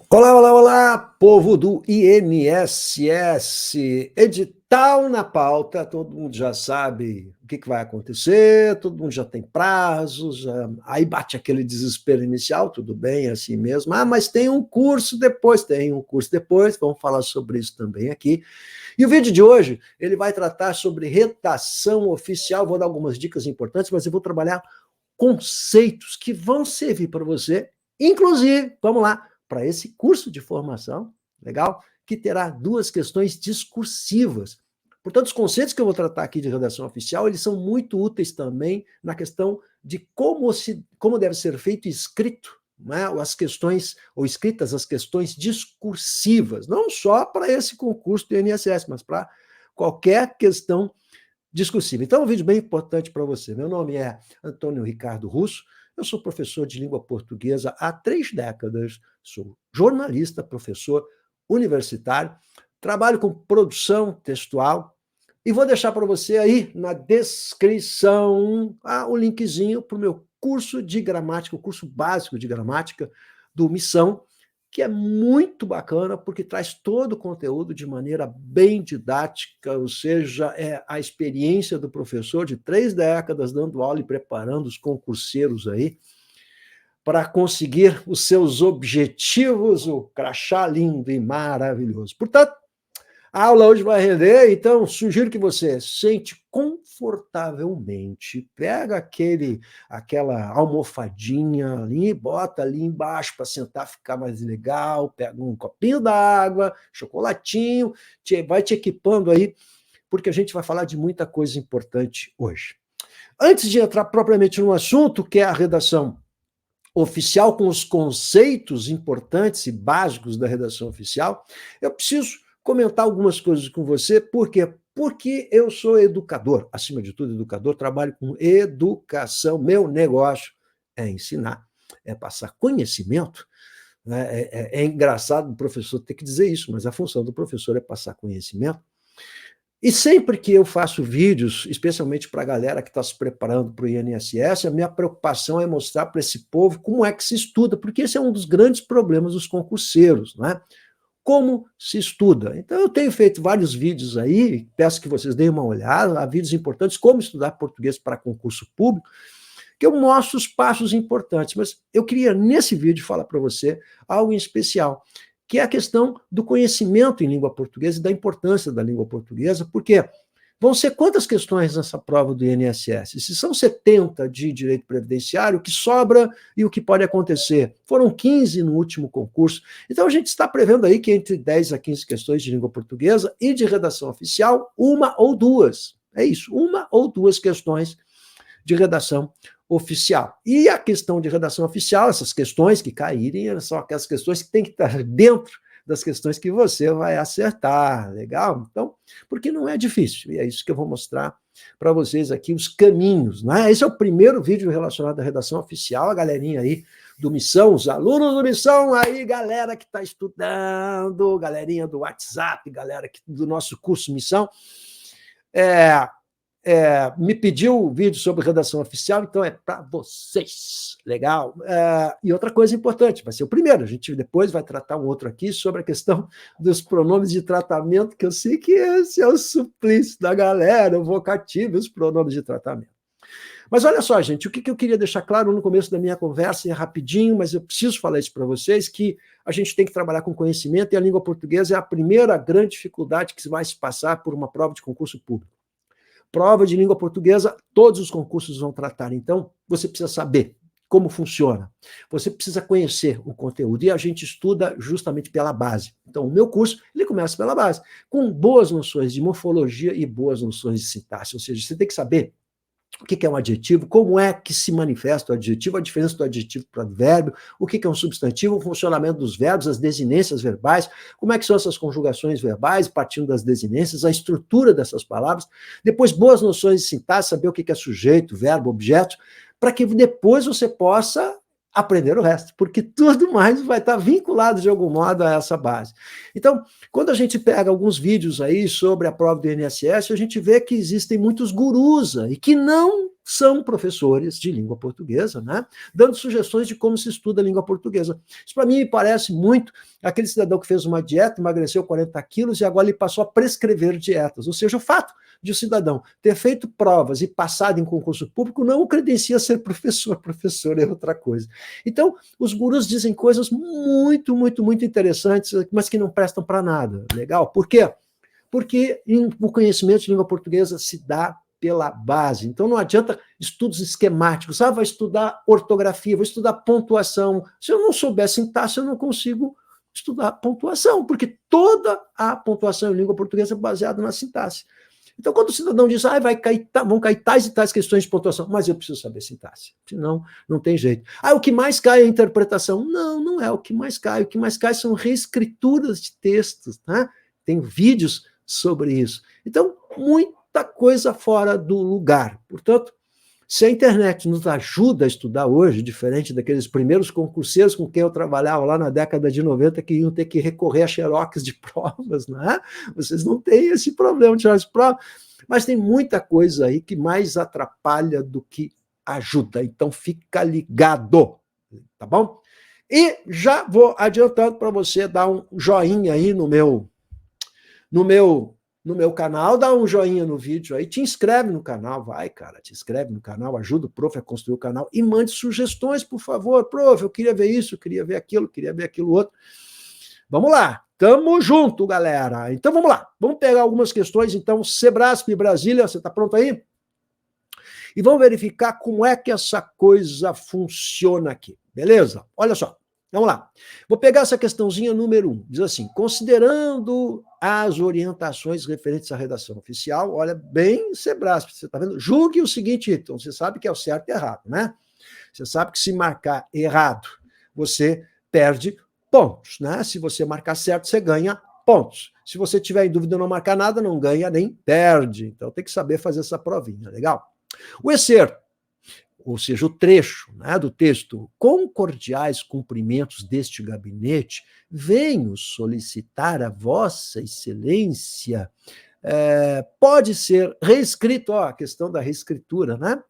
Olá, olá, olá, povo do INSS. Edital na pauta, todo mundo já sabe o que vai acontecer, todo mundo já tem prazos, aí bate aquele desespero inicial, tudo bem, é assim mesmo. Ah, mas tem um curso depois, vamos falar sobre isso também aqui. E o vídeo de hoje, ele vai tratar sobre redação oficial, vou dar algumas dicas importantes, mas eu vou trabalhar conceitos que vão servir para você, inclusive, vamos lá, para esse curso de formação, legal? Que terá duas questões discursivas. Portanto, os conceitos que eu vou tratar aqui de redação oficial, eles são muito úteis também na questão de como deve ser feito e escrito, né, as questões, ou escritas as questões discursivas, não só para esse concurso do INSS, mas para qualquer questão discursiva. Então, é um vídeo bem importante para você. Meu nome é Antônio Ricardo Russo, eu sou professor de língua portuguesa há 3 décadas, sou jornalista, professor universitário, trabalho com produção textual e vou deixar para você aí na descrição o linkzinho para o meu curso de gramática, o curso básico de gramática do Missão, que é muito bacana, porque traz todo o conteúdo de maneira bem didática, ou seja, é a experiência do professor de 3 décadas dando aula e preparando os concurseiros aí para conseguir os seus objetivos, o crachá lindo e maravilhoso. Portanto, a aula hoje vai render, então sugiro que você sente confortavelmente, pega aquela almofadinha ali, bota ali embaixo para sentar, ficar mais legal, pega um copinho d'água, chocolatinho, vai te equipando aí, porque a gente vai falar de muita coisa importante hoje. Antes de entrar propriamente no assunto, que é a redação oficial, com os conceitos importantes e básicos da redação oficial, eu preciso comentar algumas coisas com você. Por quê? Porque eu sou educador, acima de tudo educador, trabalho com educação, meu negócio é ensinar, é passar conhecimento. É engraçado o professor ter que dizer isso, mas a função do professor é passar conhecimento. E sempre que eu faço vídeos, especialmente para a galera que está se preparando para o INSS, a minha preocupação é mostrar para esse povo como é que se estuda, porque esse é um dos grandes problemas dos concurseiros, né? Como se estuda. Então, eu tenho feito vários vídeos aí, peço que vocês deem uma olhada, há vídeos importantes, como estudar português para concurso público, que eu mostro os passos importantes, mas eu queria, nesse vídeo, falar para você algo em especial, que é a questão do conhecimento em língua portuguesa e da importância da língua portuguesa, porque vão ser quantas questões nessa prova do INSS? Se são 70 de direito previdenciário, o que sobra e o que pode acontecer? Foram 15 no último concurso. Então, a gente está prevendo aí que entre 10 a 15 questões de língua portuguesa e de redação oficial, uma ou duas. É isso, uma ou duas questões de redação oficial. E a questão de redação oficial, essas questões que caírem, são aquelas questões que têm que estar dentro das questões que você vai acertar, legal? Então, porque não é difícil, e é isso que eu vou mostrar para vocês aqui, os caminhos, né? Esse é o primeiro vídeo relacionado à redação oficial, a galerinha aí do Missão, os alunos do Missão, aí galera que está estudando, galerinha do WhatsApp, galera do nosso curso Missão, me pediu o vídeo sobre redação oficial, então é para vocês, legal? E outra coisa importante, vai ser o primeiro, a gente depois vai tratar um outro aqui sobre a questão dos pronomes de tratamento, que eu sei que esse é o suplício da galera, o vocativo e os pronomes de tratamento. Mas olha só, gente, o que eu queria deixar claro no começo da minha conversa, é rapidinho, mas eu preciso falar isso para vocês, que a gente tem que trabalhar com conhecimento, e a língua portuguesa é a primeira grande dificuldade que se vai se passar por uma prova de concurso público. Prova de língua portuguesa, todos os concursos vão tratar. Então, você precisa saber como funciona. Você precisa conhecer o conteúdo. E a gente estuda justamente pela base. Então, o meu curso, ele começa pela base, com boas noções de morfologia e boas noções de sintaxe. Ou seja, você tem que saber o que é um adjetivo, como é que se manifesta o adjetivo, a diferença do adjetivo para o verbo, o que é um substantivo, o funcionamento dos verbos, as desinências verbais, como é que são essas conjugações verbais, partindo das desinências, a estrutura dessas palavras, depois boas noções de sintaxe, saber o que é sujeito, verbo, objeto, para que depois você possa aprender o resto, porque tudo mais vai estar vinculado de algum modo a essa base. Então, quando a gente pega alguns vídeos aí sobre a prova do INSS, a gente vê que existem muitos gurus aí que não são professores de língua portuguesa, né? Dando sugestões de como se estuda a língua portuguesa. Isso para mim me parece muito aquele cidadão que fez uma dieta, emagreceu 40 quilos e agora ele passou a prescrever dietas. Ou seja, o fato de o cidadão ter feito provas e passado em concurso público não o credencia a ser professor. Professor é outra coisa. Então, os gurus dizem coisas muito, muito, muito interessantes, mas que não prestam para nada. Legal? Por quê? Porque o conhecimento de língua portuguesa se dá pela base. Então, não adianta estudos esquemáticos. Vai estudar ortografia, vou estudar pontuação. Se eu não souber sintaxe, eu não consigo estudar pontuação, porque toda a pontuação em língua portuguesa é baseada na sintaxe. Então, quando o cidadão diz, vão cair tais e tais questões de pontuação, mas eu preciso saber sintaxe, senão não tem jeito. O que mais cai é a interpretação. Não, não é o que mais cai. O que mais cai são reescrituras de textos, né? Tem vídeos sobre isso. Então, muita coisa fora do lugar. Portanto, se a internet nos ajuda a estudar hoje, diferente daqueles primeiros concurseiros com quem eu trabalhava lá na década de 90, que iam ter que recorrer a xerox de provas, né? Vocês não têm esse problema de xerox de provas, mas tem muita coisa aí que mais atrapalha do que ajuda. Então, fica ligado, tá bom? E já vou adiantando para você dar um joinha aí no meu canal, dá um joinha no vídeo aí, te inscreve no canal, vai, cara, te inscreve no canal, ajuda o prof a construir o canal e mande sugestões, por favor. Prof, eu queria ver isso, queria ver aquilo outro. Vamos lá, tamo junto, galera. Então vamos lá, vamos pegar algumas questões, então, Sebrasp Brasília, você tá pronto aí? E vamos verificar como é que essa coisa funciona aqui, beleza? Olha só. Vamos lá. Vou pegar essa questãozinha número 1. Diz assim, considerando as orientações referentes à redação oficial, olha bem, Sebrasp, você está vendo? Julgue o seguinte, então, você sabe que é o certo e errado, né? Você sabe que se marcar errado, você perde pontos, né? Se você marcar certo, você ganha pontos. Se você tiver em dúvida e não marcar nada, não ganha nem perde. Então, tem que saber fazer essa provinha, legal? O excerto, ou seja, o trecho, né, do texto, com cordiais cumprimentos deste gabinete, venho solicitar a Vossa Excelência, pode ser reescrito, a questão da reescritura, né?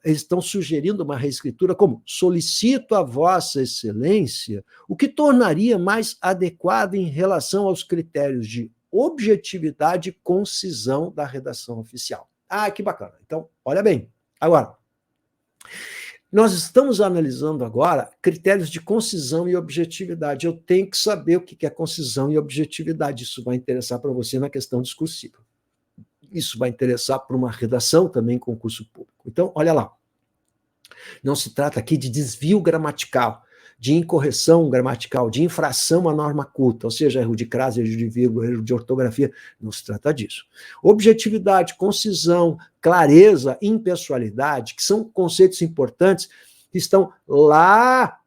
Eles estão sugerindo uma reescritura como solicito a Vossa Excelência, o que tornaria mais adequado em relação aos critérios de objetividade e concisão da redação oficial. Que bacana. Então, olha bem. Agora, nós estamos analisando agora critérios de concisão e objetividade. Eu tenho que saber o que é concisão e objetividade. Isso vai interessar para você na questão discursiva. Isso vai interessar para uma redação também em concurso público. Então, olha lá. Não se trata aqui de desvio gramatical, de incorreção gramatical, de infração à norma culta, ou seja, erro de crase, erro de vírgula, erro de ortografia. Não se trata disso. Objetividade, concisão, clareza, impessoalidade, que são conceitos importantes, que estão lá,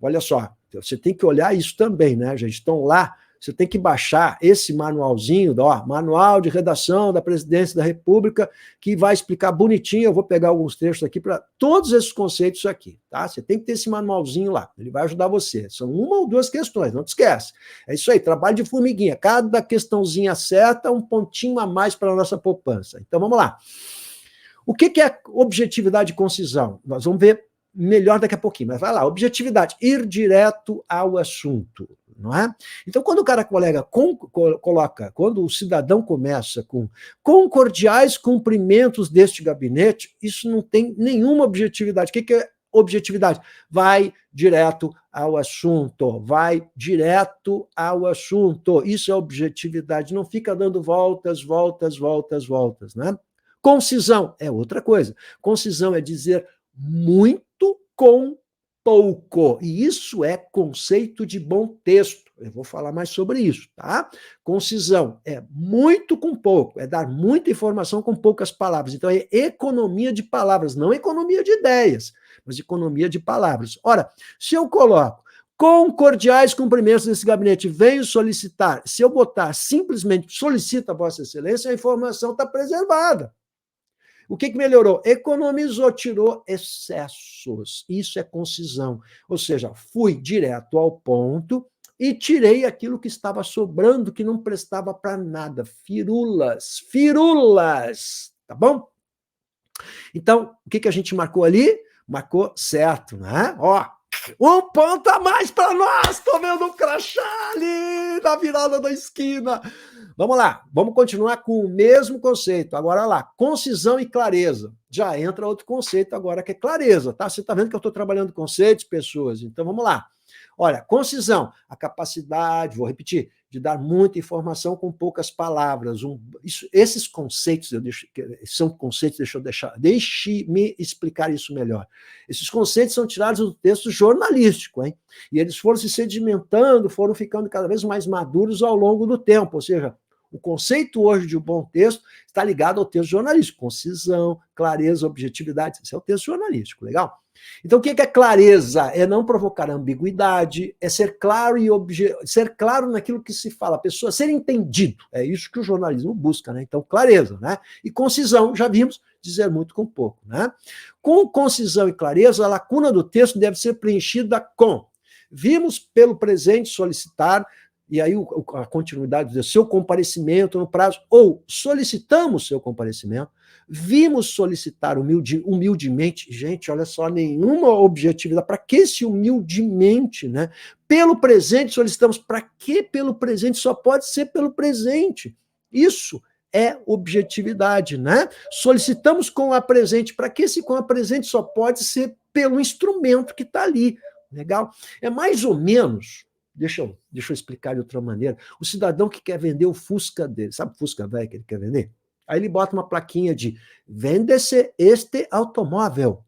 olha só, você tem que olhar isso também, né, gente? Estão lá. Você tem que baixar esse manualzinho, Manual de Redação da Presidência da República, que vai explicar bonitinho, eu vou pegar alguns trechos aqui para todos esses conceitos aqui, tá? Você tem que ter esse manualzinho lá, ele vai ajudar você. São uma ou duas questões, não te esquece. É isso aí, trabalho de formiguinha. Cada questãozinha acerta, um pontinho a mais para a nossa poupança. Então, vamos lá. O que é objetividade e concisão? Nós vamos ver melhor daqui a pouquinho, mas vai lá. Objetividade, ir direto ao assunto. Não é? Então, quando o cara coloca, quando o cidadão começa com cordiais cumprimentos deste gabinete, isso não tem nenhuma objetividade. O que é objetividade? Vai direto ao assunto, vai direto ao assunto. Isso é objetividade, não fica dando voltas, né? Concisão é outra coisa. Concisão é dizer muito com pouco. E isso é conceito de bom texto. Eu vou falar mais sobre isso, tá? Concisão é muito com pouco, é dar muita informação com poucas palavras. Então, é economia de palavras, não economia de ideias, mas economia de palavras. Ora, se eu coloco com cordiais cumprimentos desse gabinete, venho solicitar, se eu botar simplesmente solicita a Vossa Excelência, a informação está preservada. O que melhorou? Economizou, tirou excessos. Isso é concisão. Ou seja, fui direto ao ponto e tirei aquilo que estava sobrando, que não prestava para nada. Firulas, firulas, tá bom? Então, o que a gente marcou ali? Marcou certo, né? Ó, um ponto a mais para nós! Tô vendo um crachá ali na virada da esquina. Vamos lá, vamos continuar com o mesmo conceito. Agora lá, concisão e clareza. Já entra outro conceito agora que é clareza, tá? Você está vendo que eu estou trabalhando conceitos, pessoas? Então vamos lá. Olha, concisão, a capacidade, vou repetir, de dar muita informação com poucas palavras. Esses conceitos, são conceitos, deixe-me explicar isso melhor. Esses conceitos são tirados do texto jornalístico, hein? E eles foram se sedimentando, foram ficando cada vez mais maduros ao longo do tempo, ou seja, o conceito hoje de um bom texto está ligado ao texto jornalístico, concisão, clareza, objetividade, esse é o texto jornalístico, legal? Então, o que é clareza? É não provocar ambiguidade, é ser claro e ser claro naquilo que se fala, a pessoa ser entendido. É isso que o jornalismo busca, né? Então, clareza, né? E concisão, já vimos, dizer muito com pouco, né? Com concisão e clareza, a lacuna do texto deve ser preenchida com: vimos pelo presente solicitar, e aí a continuidade do seu comparecimento no prazo, ou solicitamos seu comparecimento, vimos solicitar humildemente, gente, olha só, nenhuma objetividade, para que esse humildemente, né? Pelo presente solicitamos, para que pelo presente? Só pode ser pelo presente. Isso é objetividade, né? Solicitamos com a presente, para que esse com a presente? Só pode ser pelo instrumento que está ali, legal? É mais ou menos... Deixa eu explicar de outra maneira. O cidadão que quer vender o Fusca dele, sabe o Fusca velho que ele quer vender? Aí ele bota uma plaquinha de vende-se este automóvel.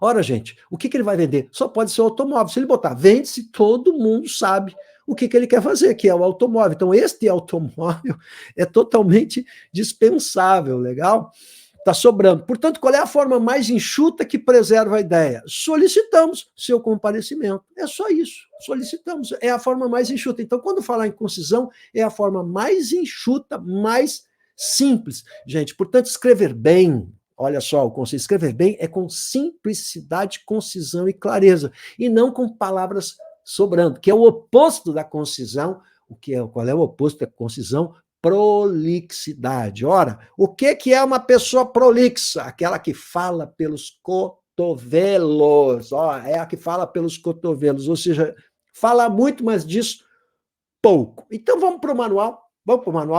Ora, gente, o que ele vai vender? Só pode ser o automóvel. Se ele botar vende-se, todo mundo sabe o que ele quer fazer, que é o automóvel. Então, este automóvel é totalmente dispensável, legal? Está sobrando. Portanto, qual é a forma mais enxuta que preserva a ideia? Solicitamos seu comparecimento. É só isso. Solicitamos. É a forma mais enxuta. Então, quando falar em concisão, é a forma mais enxuta, mais simples. Gente, portanto, escrever bem, olha só, o conceito de escrever bem é com simplicidade, concisão e clareza, e não com palavras sobrando, que é o oposto da concisão. Qual é o oposto da concisão? Prolixidade. Ora, o que é uma pessoa prolixa? Aquela que fala pelos cotovelos. É a que fala pelos cotovelos, ou seja, fala muito, mas diz pouco. Então vamos para o manual,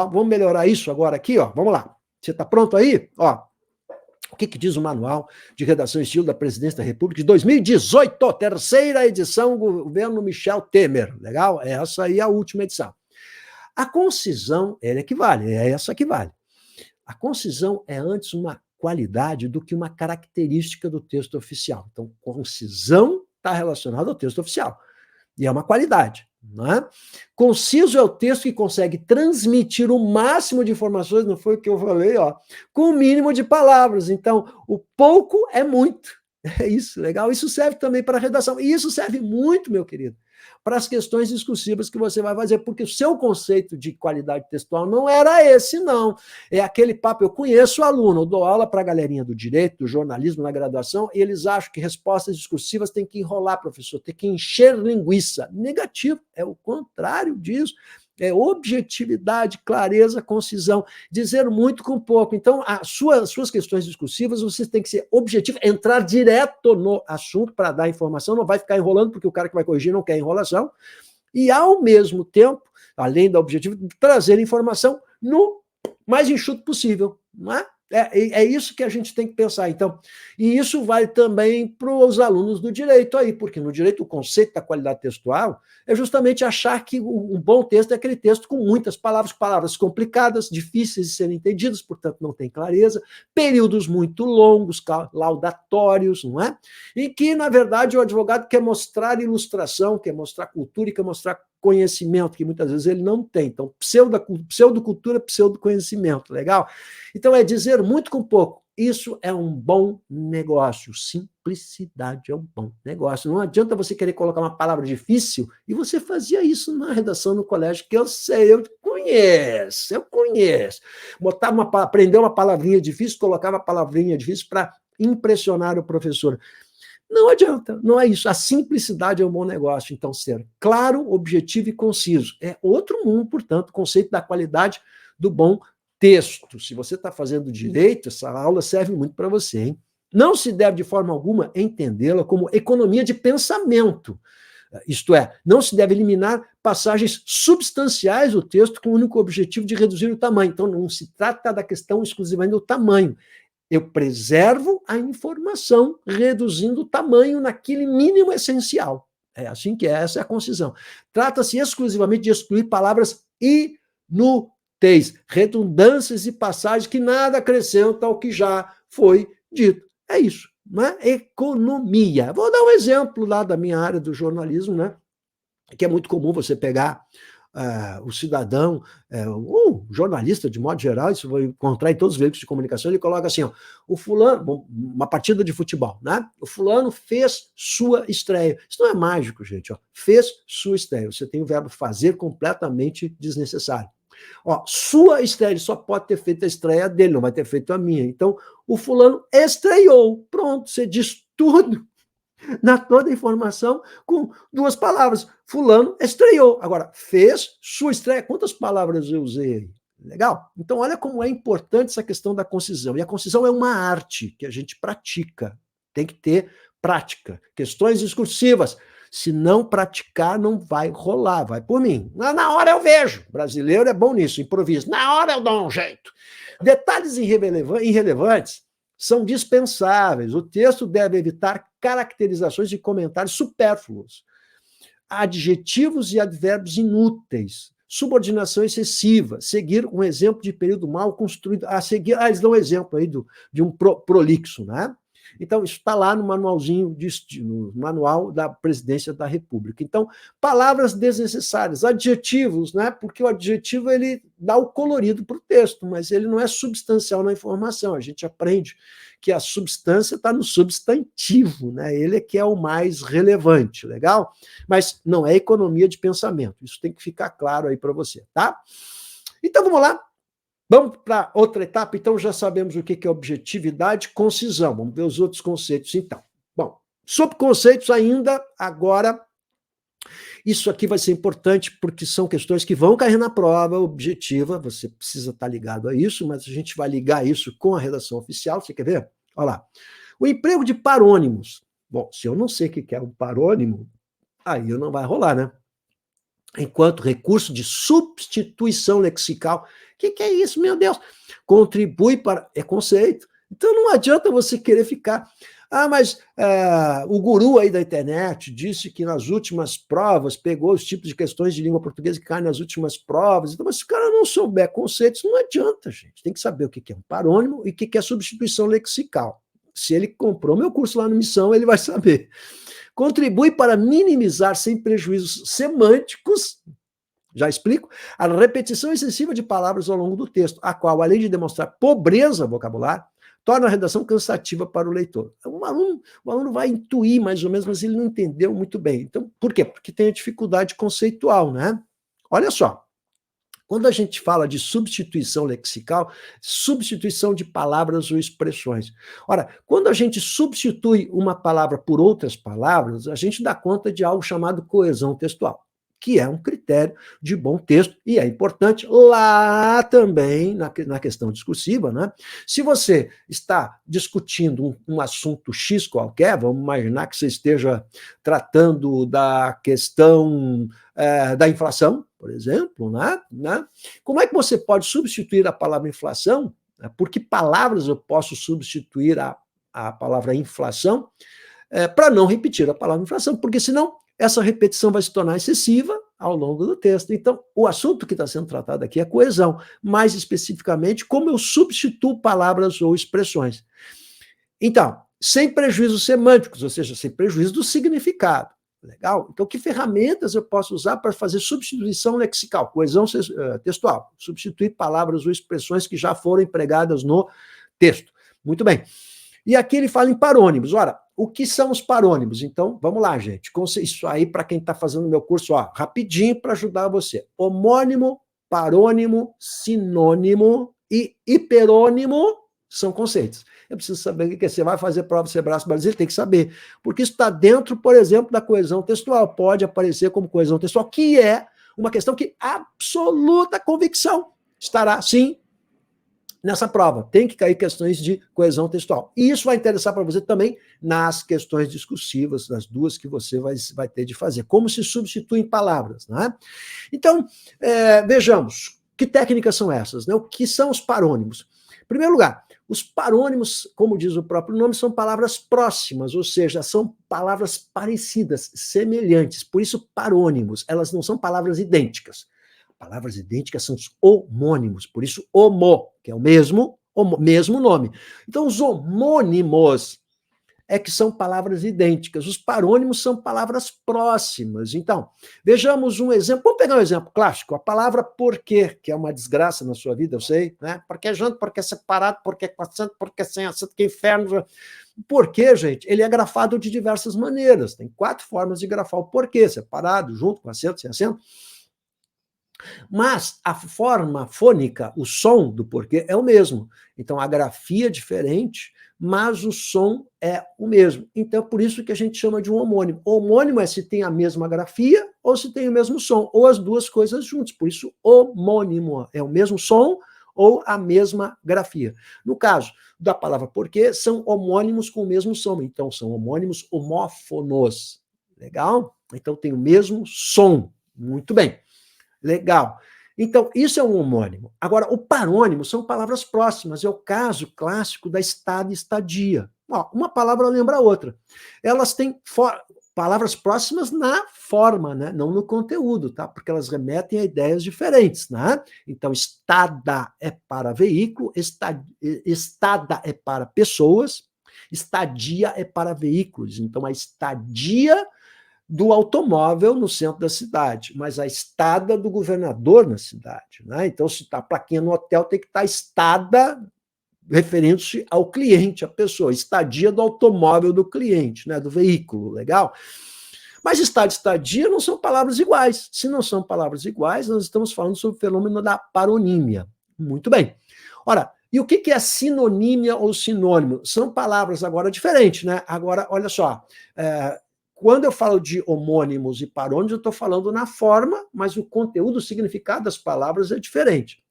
vamos melhorar isso agora aqui, ó. Vamos lá. Você está pronto aí? Ó, o que diz o Manual de Redação e Estilo da Presidência da República de 2018, terceira edição, governo Michel Temer. Legal? Essa aí é a última edição. A concisão, ela é que vale, é essa que vale. A concisão é antes uma qualidade do que uma característica do texto oficial. Então, concisão está relacionada ao texto oficial. E é uma qualidade. Não é? Conciso é o texto que consegue transmitir o máximo de informações, não foi o que eu falei, ó, com o mínimo de palavras. Então, o pouco é muito. É isso, legal? Isso serve também para a redação. E isso serve muito, meu querido, para as questões discursivas que você vai fazer, porque o seu conceito de qualidade textual não era esse, não. É aquele papo, eu conheço o aluno, eu dou aula para a galerinha do direito, do jornalismo na graduação, e eles acham que respostas discursivas tem que enrolar, professor, tem que encher linguiça. Negativo, é o contrário disso. É objetividade, clareza, concisão, dizer muito com pouco. Então, as suas questões discursivas, você tem que ser objetivo, entrar direto no assunto para dar informação, não vai ficar enrolando, porque o cara que vai corrigir não quer enrolação, e, ao mesmo tempo, além da objetivo, trazer informação no mais enxuto possível, não é? É isso que a gente tem que pensar. Então, e isso vale também para os alunos do direito aí, porque no direito o conceito da qualidade textual é justamente achar que um bom texto é aquele texto com muitas palavras complicadas, difíceis de serem entendidas, portanto não tem clareza, períodos muito longos, laudatórios, não é? E que, na verdade, o advogado quer mostrar ilustração, quer mostrar cultura e quer mostrar conhecimento, que muitas vezes ele não tem. Então, pseudocultura, pseudoconhecimento, legal? Então, é dizer muito com pouco, Isso é um bom negócio. Simplicidade é um bom negócio. Não adianta você querer colocar uma palavra difícil, e você fazia isso na redação no colégio, que eu sei, eu conheço. Aprender uma palavrinha difícil, colocava a palavrinha difícil para impressionar o professor. Não adianta, não é isso. A simplicidade é um bom negócio. Então, ser claro, objetivo e conciso. É outro mundo, portanto, o conceito da qualidade do bom texto. Se você está fazendo direito, essa aula serve muito para você, hein? Não se deve, de forma alguma, entendê-la como economia de pensamento. Isto é, não se deve eliminar passagens substanciais do texto com o único objetivo de reduzir o tamanho. Então, não se trata da questão exclusivamente do tamanho. Eu preservo a informação, reduzindo o tamanho naquele mínimo essencial. É assim que é, essa é a concisão. Trata-se exclusivamente de excluir palavras inúteis, redundâncias e passagens que nada acrescentam ao que já foi dito. É isso, né? Economia. Vou dar um exemplo lá da minha área do jornalismo, né? Que é muito comum você pegar o cidadão, o jornalista, de modo geral, isso vai encontrar em todos os veículos de comunicação, ele coloca assim, ó, o fulano, uma partida de futebol, né? O fulano fez sua estreia. Isso não é mágico, gente, ó. Fez sua estreia. Você tem o verbo fazer completamente desnecessário. Ó, sua estreia, ele só pode ter feito a estreia dele, não vai ter feito a minha. Então, o fulano estreou. Pronto, você diz tudo na toda a informação com duas palavras. Fulano estreou. Agora, fez sua estreia. Quantas palavras eu usei aí? Legal? Então, olha como é importante essa questão da concisão. E a concisão é uma arte que a gente pratica. Tem que ter prática. Questões discursivas. Se não praticar, não vai rolar. Vai por mim. Na hora eu vejo. Brasileiro é bom nisso, improviso. Na hora eu dou um jeito. Detalhes irrelevantes são dispensáveis. O texto deve evitar caracterizações e comentários supérfluos, adjetivos e advérbios inúteis, subordinação excessiva, seguir um exemplo de período mal construído, eles dão um exemplo aí de um prolixo, né? Então, isso está lá no manualzinho, no manual da Presidência da República. Então, palavras desnecessárias, adjetivos, né? Porque o adjetivo ele dá o colorido para o texto, mas ele não é substancial na informação. A gente aprende que a substância está no substantivo, né? Ele é que é o mais relevante, legal? Mas não é economia de pensamento. Isso tem que ficar claro aí para você, tá? Então, vamos lá. Vamos para outra etapa, então já sabemos o que é objetividade, concisão. Vamos ver os outros conceitos, então. Bom, sobre conceitos ainda, agora, isso aqui vai ser importante porque são questões que vão cair na prova objetiva, você precisa estar ligado a isso, mas a gente vai ligar isso com a redação oficial, você quer ver? Olha lá. O emprego de parônimos. Bom, se eu não sei o que é um parônimo, aí não vai rolar, né? Enquanto recurso de substituição lexical. O que é isso, meu Deus? Contribui para... É conceito. Então não adianta você querer ficar... mas o guru aí da internet disse que nas últimas provas pegou os tipos de questões de língua portuguesa que caem nas últimas provas. Então, mas se o cara não souber conceitos, não adianta, gente. Tem que saber o que é um parônimo e o que é substituição lexical. Se ele comprou meu curso lá no Missão, ele vai saber. Contribui para minimizar, sem prejuízos semânticos, já explico, a repetição excessiva de palavras ao longo do texto, a qual, além de demonstrar pobreza vocabular, torna a redação cansativa para o leitor. O aluno vai intuir mais ou menos, mas ele não entendeu muito bem. Então, por quê? Porque tem a dificuldade conceitual, né? Olha só. Quando a gente fala de substituição lexical, substituição de palavras ou expressões. Ora, quando a gente substitui uma palavra por outras palavras, a gente dá conta de algo chamado coesão textual, que é um critério de bom texto, e é importante lá também, na questão discursiva, né? Se você está discutindo um assunto X qualquer, vamos imaginar que você esteja tratando da questão da inflação, por exemplo, né? Como é que você pode substituir a palavra inflação? Por que palavras eu posso substituir a palavra inflação para não repetir a palavra inflação? Porque senão essa repetição vai se tornar excessiva ao longo do texto. Então, o assunto que está sendo tratado aqui é coesão, mais especificamente como eu substituo palavras ou expressões. Então, sem prejuízos semânticos, ou seja, sem prejuízo do significado. Legal? Então, que ferramentas eu posso usar para fazer substituição lexical, coesão textual, substituir palavras ou expressões que já foram empregadas no texto? Muito bem. E aqui ele fala em parônimos. Ora, o que são os parônimos? Então, vamos lá, gente. Isso aí, para quem está fazendo o meu curso, ó, rapidinho para ajudar você. Homônimo, parônimo, sinônimo e hiperônimo são conceitos. Eu preciso saber o que é. Você vai fazer prova Sebrae Brasileiro, tem que saber. Porque isso está dentro, por exemplo, da coesão textual. Pode aparecer como coesão textual, que é uma questão que absoluta convicção estará, sim, nessa prova. Tem que cair questões de coesão textual. E isso vai interessar para você também nas questões discursivas, nas duas que você vai ter de fazer. Como se substituem palavras, né? Então, vejamos, que técnicas são essas? Né? O que são os parônimos? Em primeiro lugar, os parônimos, como diz o próprio nome, são palavras próximas, ou seja, são palavras parecidas, semelhantes. Por isso, parônimos, elas não são palavras idênticas. Palavras idênticas são os homônimos, por isso homo, que é o mesmo nome. Então, os homônimos é que são palavras idênticas. Os parônimos são palavras próximas. Então, vejamos um exemplo. Vamos pegar um exemplo clássico. A palavra porquê, que é uma desgraça na sua vida, eu sei, né? Porque junto, porque separado, porque com acento, porque sem acento, que inferno. Porquê, gente, ele é grafado de diversas maneiras. Tem 4 formas de grafar o porquê: separado, junto, com acento, sem acento. Mas a forma fônica, o som do porquê é o mesmo. Então, a grafia é diferente, mas o som é o mesmo. Então, é por isso que a gente chama de um homônimo. O homônimo é se tem a mesma grafia ou se tem o mesmo som, ou as duas coisas juntas. Por isso, homônimo é o mesmo som ou a mesma grafia. No caso da palavra porquê, são homônimos com o mesmo som. Então, são homônimos homófonos. Legal? Então, tem o mesmo som. Muito bem. Legal. Então, isso é um homônimo. Agora, o parônimo são palavras próximas. É o caso clássico da estada e estadia. Ó, uma palavra lembra a outra. Elas têm palavras próximas na forma, né? Não no conteúdo, tá? Porque elas remetem a ideias diferentes, né? Então, estada é para veículo, estada é para pessoas, estadia é para veículos. Então, a estadia do automóvel no centro da cidade, mas a estada do governador na cidade, né? Então, se está a plaquinha no hotel, tem que estar estada referindo-se ao cliente, à pessoa, estadia do automóvel do cliente, né? Do veículo, legal? Mas estada e estadia não são palavras iguais. Se não são palavras iguais, nós estamos falando sobre o fenômeno da paronímia. Muito bem. Ora, e o que é sinonímia ou sinônimo? São palavras agora diferentes, né? Agora, olha só, quando eu falo de homônimos e parônimos, eu estou falando na forma, mas o conteúdo, o significado das palavras é diferente.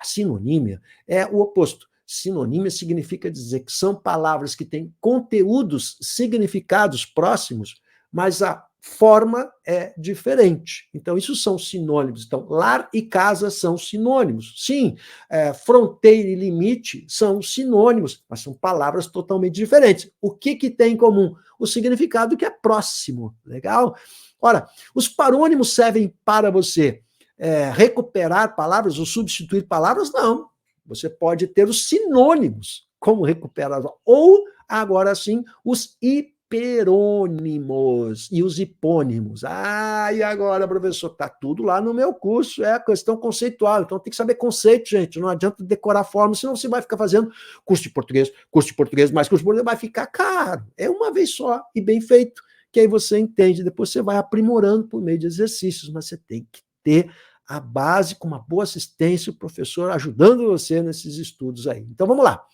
A sinonímia é o oposto. Sinonímia significa dizer que são palavras que têm conteúdos, significados próximos, mas a forma é diferente. Então, isso são sinônimos. Então, lar e casa são sinônimos. Sim, fronteira e limite são sinônimos, mas são palavras totalmente diferentes. O que tem em comum? O significado que é próximo. Legal? Ora, os parônimos servem para você recuperar palavras ou substituir palavras? Não. Você pode ter os sinônimos como recuperar, ou, agora sim, os hiperônimos e os hipônimos. E agora, professor, está tudo lá no meu curso, é a questão conceitual, então tem que saber conceito, gente, não adianta decorar fórmula, senão você vai ficar fazendo curso de português, mais curso de português, vai ficar caro. É uma vez só e bem feito, que aí você entende, depois você vai aprimorando por meio de exercícios, mas você tem que ter a base com uma boa assistência, o professor ajudando você nesses estudos aí. Então, vamos lá.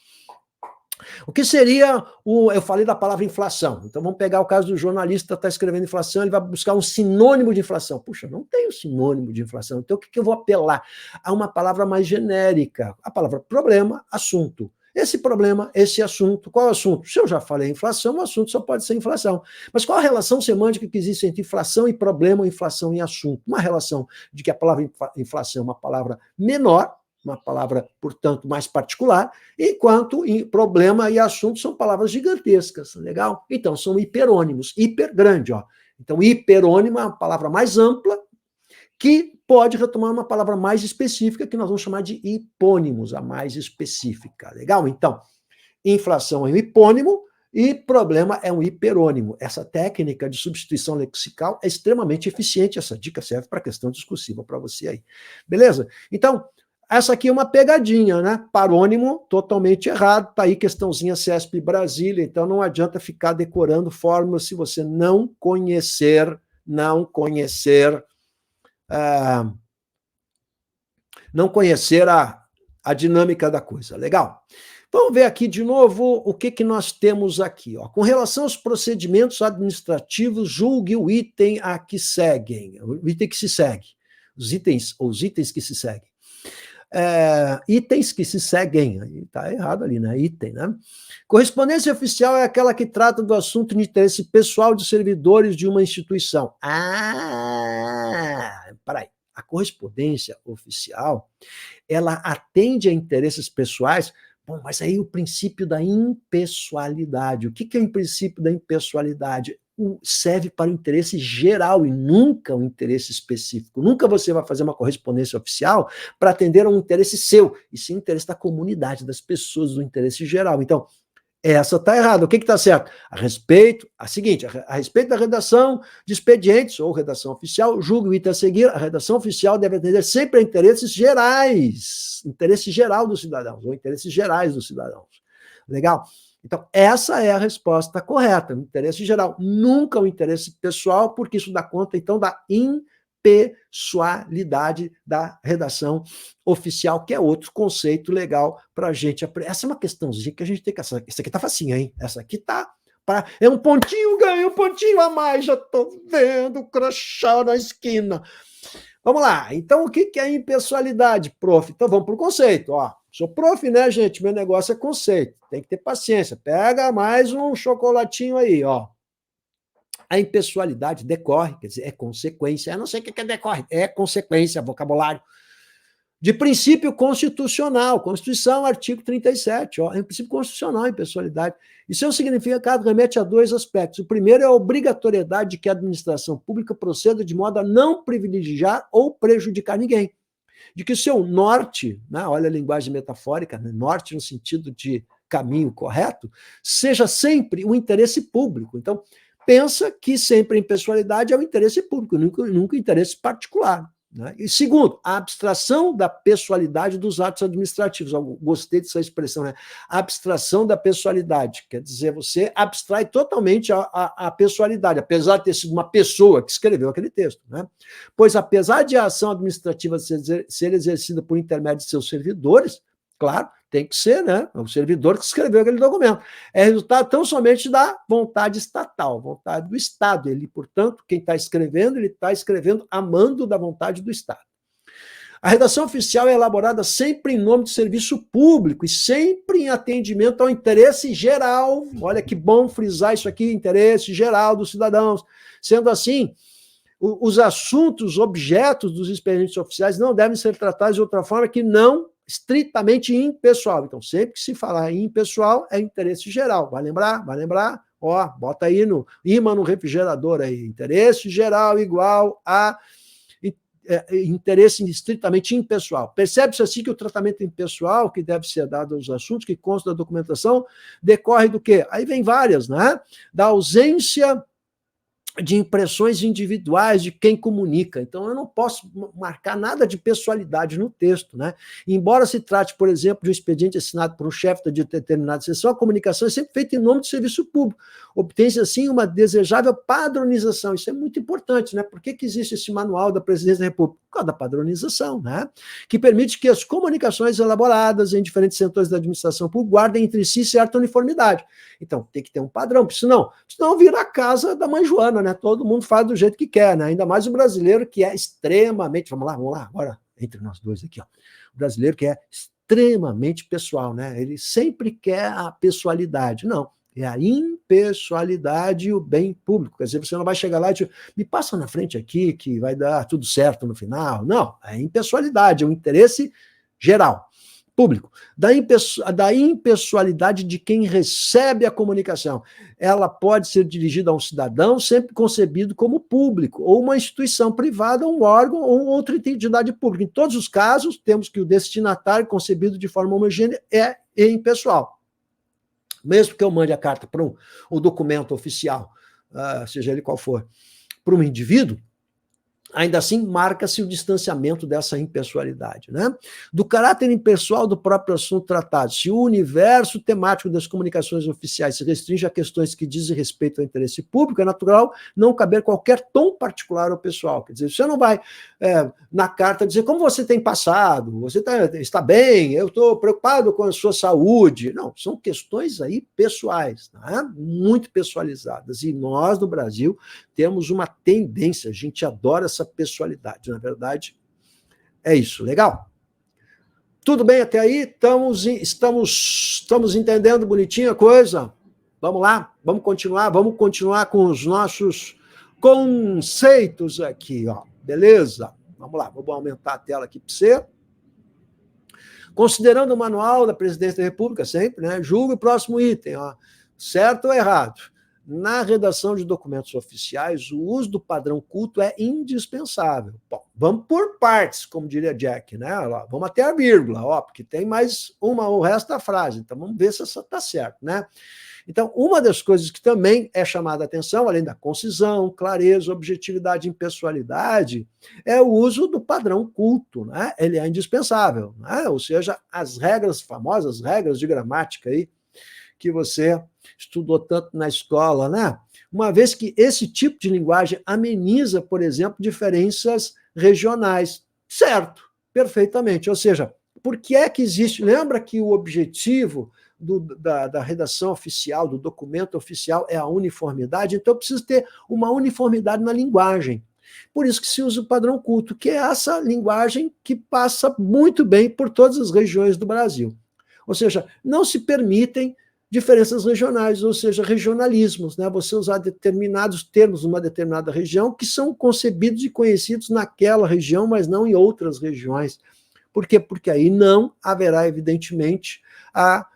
O que seria eu falei da palavra inflação. Então, vamos pegar o caso do jornalista que está escrevendo inflação, ele vai buscar um sinônimo de inflação. Puxa, não tem um sinônimo de inflação. Então, o que eu vou apelar? A uma palavra mais genérica. A palavra problema, assunto. Esse problema, esse assunto. Qual é o assunto? Se eu já falei inflação, o assunto só pode ser inflação. Mas qual a relação semântica que existe entre inflação e problema, ou inflação e assunto? Uma relação de que a palavra inflação é uma palavra menor, uma palavra, portanto, mais particular, enquanto problema e assunto são palavras gigantescas, legal? Então, são hiperônimos, hiper grande, ó. Então, hiperônimo é uma palavra mais ampla, que pode retomar uma palavra mais específica, que nós vamos chamar de hipônimos, a mais específica, legal? Então, inflação é um hipônimo e problema é um hiperônimo. Essa técnica de substituição lexical é extremamente eficiente, essa dica serve para a questão discursiva para você aí. Beleza? Então, essa aqui é uma pegadinha, né? Parônimo totalmente errado, tá aí questãozinha CESP Brasília, então não adianta ficar decorando fórmulas se você não conhecer, ah, não conhecer a dinâmica da coisa. Legal? Vamos ver aqui de novo o que nós temos aqui. Ó. Com relação aos procedimentos administrativos, julgue o item a que seguem, o item que se segue, os itens que se seguem. Itens que se seguem, está errado ali, né? Item, né? Correspondência oficial é aquela que trata do assunto de interesse pessoal de servidores de uma instituição. Peraí. A correspondência oficial, ela atende a interesses pessoais. Bom, mas aí o princípio da impessoalidade. O que é o princípio da impessoalidade? Serve para o interesse geral e nunca um interesse específico. Nunca você vai fazer uma correspondência oficial para atender a um interesse seu, e sim o interesse da comunidade, das pessoas, do interesse geral. Então, essa está errada. O que está certo? A respeito da redação de expedientes ou redação oficial, julgue o item a seguir, a redação oficial deve atender sempre a interesses gerais, interesse geral dos cidadãos, ou interesses gerais dos cidadãos. Legal? Então, essa é a resposta correta, o interesse geral, nunca o interesse pessoal, porque isso dá conta, então, da impessoalidade da redação oficial, que é outro conceito legal para a gente aprender. Essa é uma questãozinha que a gente tem que... Essa aqui tá facinha, hein? Essa aqui tá... É um pontinho, ganha um pontinho a mais, já tô vendo o crachá na esquina. Vamos lá, então o que é impessoalidade, prof? Então vamos para o conceito, ó. Sou prof, né, gente? Meu negócio é conceito, tem que ter paciência. Pega mais um chocolatinho aí, ó. A impessoalidade decorre, quer dizer, é consequência. Eu não sei o que é decorre, é consequência, vocabulário. De princípio constitucional, Constituição, artigo 37, ó, é um princípio constitucional a impessoalidade. E seu significado remete a dois aspectos. O primeiro é a obrigatoriedade de que a administração pública proceda de modo a não privilegiar ou prejudicar ninguém. De que o seu norte, né, olha a linguagem metafórica, né, norte no sentido de caminho correto, seja sempre o interesse público. Então, pensa que sempre a impessoalidade é o interesse público, nunca o interesse particular. Né? E segundo, a abstração da pessoalidade dos atos administrativos. Eu gostei dessa expressão, né? A abstração da pessoalidade, quer dizer, você abstrai totalmente a pessoalidade, apesar de ter sido uma pessoa que escreveu aquele texto. Né? Pois, apesar de a ação administrativa ser exercida por intermédio de seus servidores, claro, tem que ser, né? O servidor que escreveu aquele documento. É resultado tão somente da vontade estatal, vontade do Estado. Ele, portanto, quem está escrevendo, ele está escrevendo a mando da vontade do Estado. A redação oficial é elaborada sempre em nome do serviço público e sempre em atendimento ao interesse geral. Olha que bom frisar isso aqui, interesse geral dos cidadãos. Sendo assim, os assuntos, objetos dos expedientes oficiais não devem ser tratados de outra forma que não estritamente impessoal. Então, sempre que se falar em impessoal, é interesse geral. Vai lembrar? Vai lembrar? Ó, bota aí no imã no refrigerador aí. Interesse geral igual a interesse estritamente impessoal. Percebe-se assim que o tratamento impessoal que deve ser dado aos assuntos que constam da documentação decorre do quê? Aí vem várias, né? Da ausência de impressões individuais de quem comunica. Então, eu não posso marcar nada de pessoalidade no texto. Né? Embora se trate, por exemplo, de um expediente assinado por um chefe de determinada seção, a comunicação é sempre feita em nome do serviço público. Obtém-se, assim, uma desejável padronização. Isso é muito importante. Né? Por que existe esse manual da Presidência da República? Por causa da padronização, né? Que permite que as comunicações elaboradas em diferentes setores da administração pública guardem entre si certa uniformidade. Então, tem que ter um padrão, porque senão vira a casa da mãe Joana, né? Todo mundo faz do jeito que quer, né? Ainda mais o brasileiro que é extremamente, vamos lá, agora, entre nós dois aqui, ó. O brasileiro que é extremamente pessoal, né? Ele sempre quer a pessoalidade. Não, é a impessoalidade e o bem público. Quer dizer, você não vai chegar lá e dizer, me passa na frente aqui que vai dar tudo certo no final. Não, é a impessoalidade, é o interesse geral. Público, da impessoalidade de quem recebe a comunicação. Ela pode ser dirigida a um cidadão, sempre concebido como público, ou uma instituição privada, um órgão ou outra entidade pública. Em todos os casos, temos que o destinatário, concebido de forma homogênea, é impessoal. Mesmo que eu mande a carta para um documento oficial, seja ele qual for, para um indivíduo, ainda assim, marca-se o distanciamento dessa impessoalidade, né? Do caráter impessoal do próprio assunto tratado. Se o universo temático das comunicações oficiais se restringe a questões que dizem respeito ao interesse público, é natural não caber qualquer tom particular ao pessoal. Quer dizer, você não vai, na carta, dizer como você tem passado, você está bem, eu estou preocupado com a sua saúde. Não, são questões aí pessoais, né? Muito pessoalizadas. E nós, no Brasil, temos uma tendência, a gente adora essa pessoalidade, na verdade, é isso, legal? Tudo bem até aí? Estamos entendendo bonitinho a coisa? Vamos lá, vamos continuar com os nossos conceitos aqui, ó, beleza? Vamos lá, vou aumentar a tela aqui para você. Considerando o manual da Presidência da República, sempre, né? Julgue o próximo item, ó, certo ou errado? Na redação de documentos oficiais, o uso do padrão culto é indispensável. Bom, vamos por partes, como diria Jack, né? Vamos até a vírgula, ó, porque tem mais o resto da frase, então vamos ver se essa está certo, né? Então, uma das coisas que também é chamada a atenção, além da concisão, clareza, objetividade e impessoalidade, é o uso do padrão culto, né? Ele é indispensável, né? Ou seja, as regras famosas, regras de gramática aí, que você estudou tanto na escola, né? Uma vez que esse tipo de linguagem ameniza, por exemplo, diferenças regionais. Certo, perfeitamente. Ou seja, por que é que existe... Lembra que o objetivo da redação oficial, do documento oficial, é a uniformidade? Então, eu preciso ter uma uniformidade na linguagem. Por isso que se usa o padrão culto, que é essa linguagem que passa muito bem por todas as regiões do Brasil. Ou seja, não se permitem diferenças regionais, ou seja, regionalismos, né? Você usar determinados termos numa determinada região que são concebidos e conhecidos naquela região, mas não em outras regiões. Por quê? Porque aí não haverá, evidentemente, a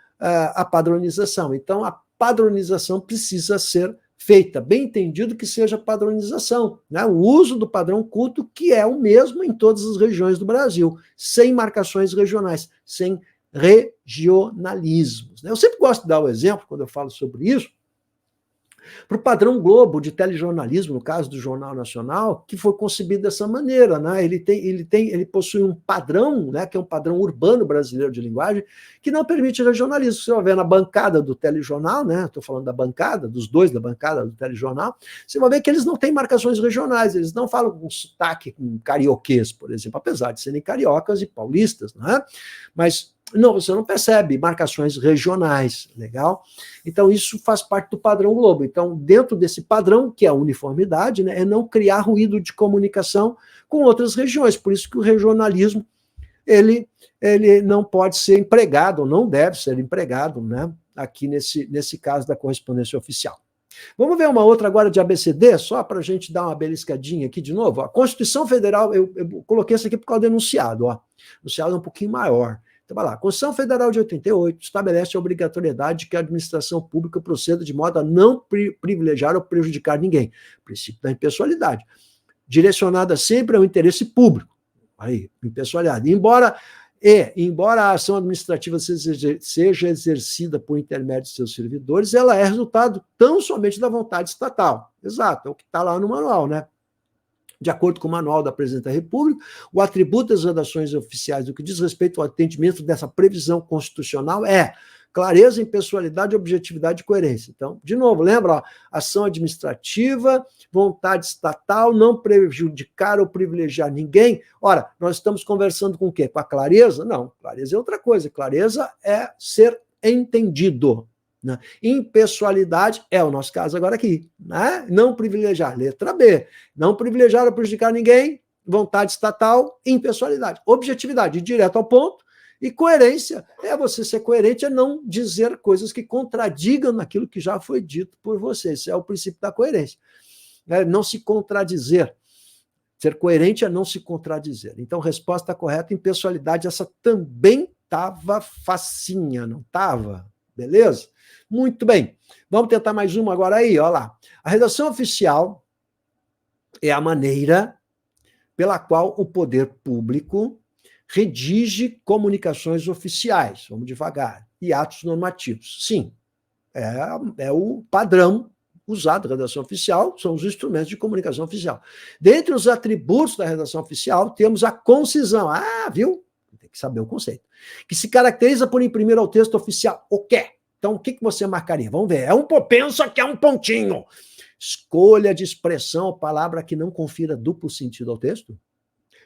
padronização. Então, a padronização precisa ser feita, bem entendido que seja padronização, né? O uso do padrão culto, que é o mesmo em todas as regiões do Brasil, sem marcações regionais, sem regionalismos. Eu sempre gosto de dar o exemplo, quando eu falo sobre isso, para o padrão Globo de telejornalismo, no caso do Jornal Nacional, que foi concebido dessa maneira, né? Ele possui um padrão, né, que é um padrão urbano brasileiro de linguagem, que não permite regionalismo. Você vai ver na bancada do telejornal, né? Estou falando da bancada, dos dois da bancada do telejornal, você vai ver que eles não têm marcações regionais, eles não falam com sotaque carioquês, por exemplo, apesar de serem cariocas e paulistas, né? Mas não, você não percebe marcações regionais, legal? Então, isso faz parte do padrão Globo. Então, dentro desse padrão, que é a uniformidade, né, é não criar ruído de comunicação com outras regiões. Por isso que o regionalismo, ele não pode ser empregado, ou não deve ser empregado, né, aqui nesse caso da correspondência oficial. Vamos ver uma outra agora de ABCD, só para a gente dar uma beliscadinha aqui de novo. A Constituição Federal, eu coloquei isso aqui por causa do enunciado, ó. O enunciado é um pouquinho maior. Então, vai lá. A Constituição Federal de 88 estabelece a obrigatoriedade de que a administração pública proceda de modo a não privilegiar ou prejudicar ninguém. Princípio da impessoalidade. Direcionada sempre ao interesse público. Aí, impessoalidade. Embora a ação administrativa seja exercida por intermédio de seus servidores, ela é resultado tão somente da vontade estatal. Exato, é o que está lá no manual, né? De acordo com o manual da Presidência da República, o atributo das redações oficiais do que diz respeito ao atendimento dessa previsão constitucional é clareza, impessoalidade, objetividade e coerência. Então, de novo, lembra? Ó, ação administrativa, vontade estatal, não prejudicar ou privilegiar ninguém. Ora, nós estamos conversando com o quê? Com a clareza? Não, clareza é outra coisa. Clareza é ser entendido. Né? Impessoalidade é o nosso caso agora aqui, né? Não privilegiar, letra B, não privilegiar ou prejudicar ninguém, vontade estatal, impessoalidade, objetividade, direto ao ponto, e coerência é você ser coerente, é não dizer coisas que contradigam naquilo que já foi dito por você. Esse é o princípio da coerência, né? Não se contradizer. Ser coerente é não se contradizer. Então, resposta correta, impessoalidade, essa também estava facinha, não estava? Beleza? Muito bem. Vamos tentar mais uma agora aí, olha lá. A redação oficial é a maneira pela qual o poder público redige comunicações oficiais, vamos devagar, e atos normativos. Sim, é o padrão usado. Redação oficial são os instrumentos de comunicação oficial. Dentre os atributos da redação oficial, temos a concisão. Ah, viu? Tem que saber o conceito. Que se caracteriza por imprimir ao texto oficial o quê? Então, o que você marcaria? Vamos ver. É um pensa que é um pontinho. Escolha de expressão ou palavra que não confira duplo sentido ao texto.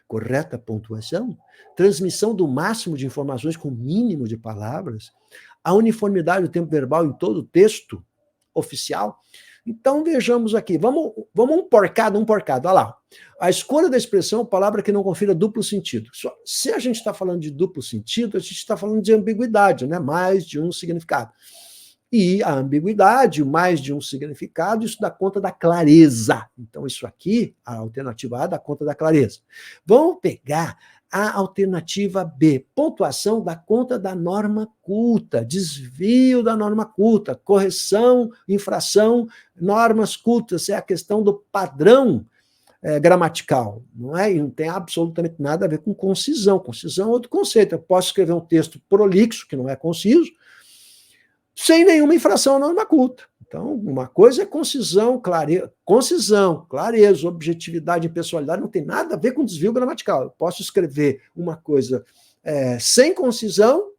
Correta pontuação. Transmissão do máximo de informações com o mínimo de palavras. A uniformidade do tempo verbal em todo o texto oficial. Então, vejamos aqui. Vamos um por cada. Olha lá. A escolha da expressão ou palavra que não confira duplo sentido. Se a gente está falando de duplo sentido, a gente está falando de ambiguidade, né? Mais de um significado. E a ambiguidade, mais de um significado, isso dá conta da clareza. Então, isso aqui, a alternativa A, dá conta da clareza. Vamos pegar a alternativa B. Pontuação dá conta da norma culta, desvio da norma culta, correção, infração, normas cultas. É a questão do padrão gramatical, não é? E não tem absolutamente nada a ver com concisão. Concisão é outro conceito. Eu posso escrever um texto prolixo, que não é conciso, sem nenhuma infração à norma culta. Então, uma coisa é concisão, clareza, objetividade e pessoalidade, não tem nada a ver com desvio gramatical. Eu posso escrever uma coisa sem concisão,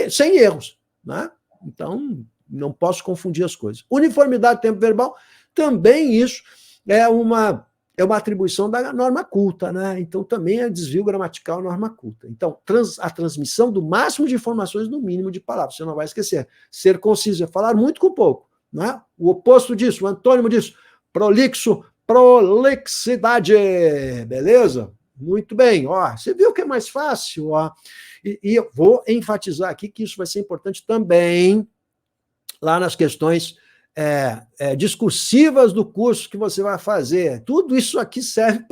sem erros. Né? Então, não posso confundir as coisas. Uniformidade do tempo verbal, também isso é uma atribuição da norma culta, né? Então, também é desvio gramatical norma culta. Então, a transmissão do máximo de informações no mínimo de palavras. Você não vai esquecer. Ser conciso é falar muito com pouco. Né? O oposto disso, o antônimo disso, prolixo, prolixidade. Beleza? Muito bem. Ó, você viu que é mais fácil? Ó. E eu vou enfatizar aqui que isso vai ser importante também lá nas questões discursivas do curso que você vai fazer. Tudo isso aqui serve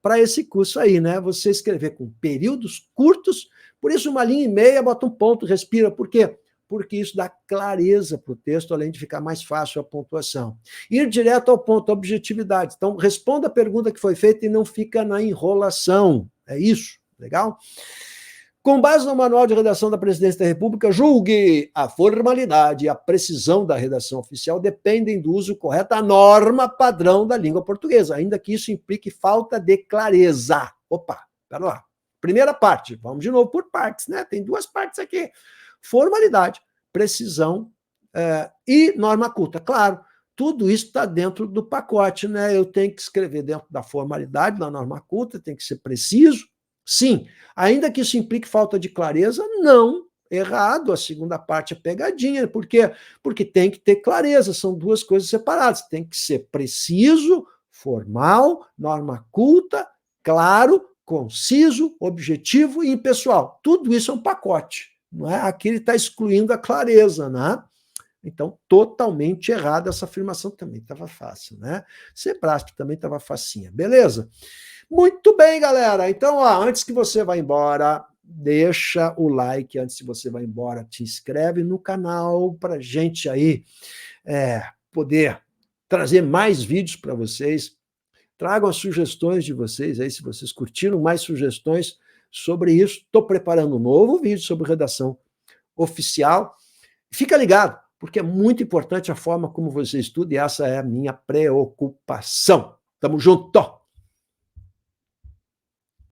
para esse curso aí, né? Você escrever com períodos curtos, por isso 1,5 linha, bota um ponto, respira. Por quê? Porque isso dá clareza para o texto, além de ficar mais fácil a pontuação. Ir direto ao ponto, objetividade. Então, responda a pergunta que foi feita e não fica na enrolação. É isso? Legal? Com base no Manual de Redação da Presidência da República, julgue a formalidade e a precisão da redação oficial dependem do uso correto da norma padrão da língua portuguesa, ainda que isso implique falta de clareza. Opa, pera lá. Primeira parte, vamos de novo por partes, né? Tem 2 partes aqui. Formalidade, precisão e norma culta. Claro, tudo isso está dentro do pacote, né? Eu tenho que escrever dentro da formalidade, da norma culta, tem que ser preciso. Sim, ainda que isso implique falta de clareza, não, errado, a segunda parte é pegadinha. Por quê? Porque tem que ter clareza, são 2 coisas separadas, tem que ser preciso, formal, norma culta, claro, conciso, objetivo e impessoal. Tudo isso é um pacote, não é? Aqui ele está excluindo a clareza, né? Então, totalmente errada essa afirmação, também estava fácil, né? Sebrasp também estava facinha, beleza? Muito bem, galera. Então, ó, antes que você vá embora, deixa o like. Antes que você vá embora, te inscreve no canal para a gente aí poder trazer mais vídeos para vocês. Tragam as sugestões de vocês aí, se vocês curtiram mais sugestões sobre isso. Estou preparando um novo vídeo sobre redação oficial. Fica ligado, porque é muito importante a forma como você estuda e essa é a minha preocupação. Tamo junto!